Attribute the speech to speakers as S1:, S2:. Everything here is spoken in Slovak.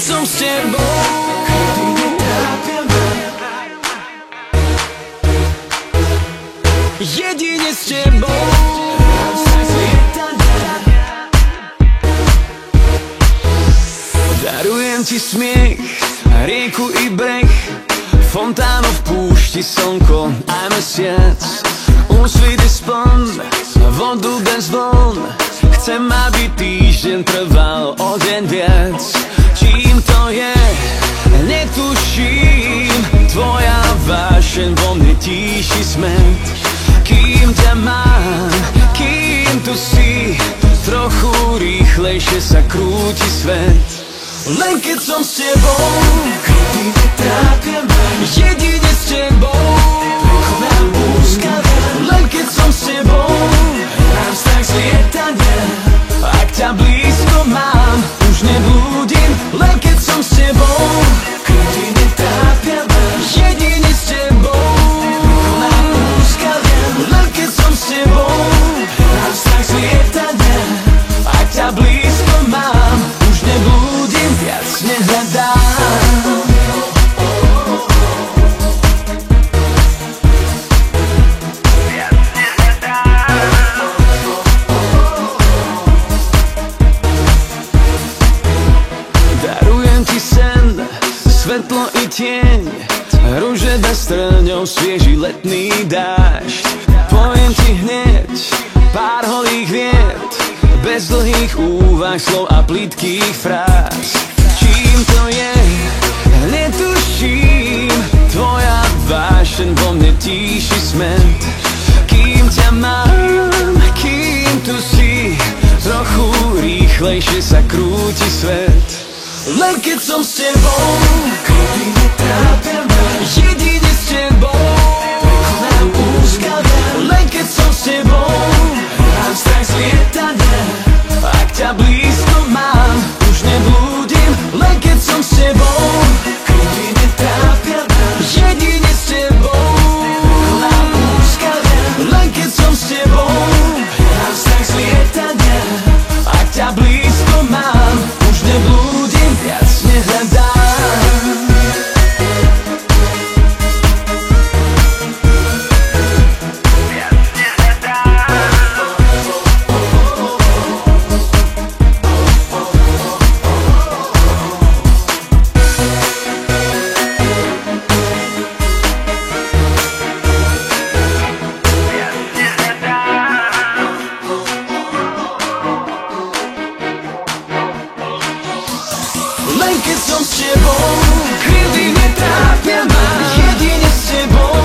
S1: som s tebou. Jedine s tebou. Darujem ti smiech, rieku i breh, fontánu v púšti, slnko aj mesiac, úsvity spln, vodu bez vln. Chcem, aby týždeň trval o deň viac. Čím to je, netuším, tvoja vášeň vo mne tíši smet. Kým ťa mám, kým tu si, trochu rýchlejšie sa krúti svet. Len keď som s tebou, kedy netrápia ma, jedine s tebou, prekonám úskalia. Len keď som s tebou, mám strach z lietania. Ak ťa blízko mám, už neblúdim. Len keď som s tebou, kedy netrápia ma, jedine s tebou, prekonám úskalia. Len keď som s tebou, mám strach z lietania. Ak ťa blízko mám, už neblúdim, viac nehľadám. Darujem ti sen, svetlo i tieň, rúže bez trňov, svieži letný dážď. Poviem ti hneď pár holých viet, bez dlhých úvah, slov a plytkých fráz. Čím to je, netuším, tvoja vášeň vo mne tíši smet. Kým ťa mám, kým tu si, trochu rýchlejšie sa krúti svet. Len keď som s tebou, kedy netrápia ma, jedine s tebou, prekonám úskalia. Len keď som s tebou, mám strach z lietania. Ak ťa blízko mám, už neblúdim. Len keď som s tebou, kedy netrápia ma, jedine s tebou, prekonám úskalia. Len keď som s tebou, mám strach z lietania. Ak ťa blízko mám, už neblúdim, viac nehľadám. Len keď som s tebou, chvíľy netrápia ma, jedine s tebou,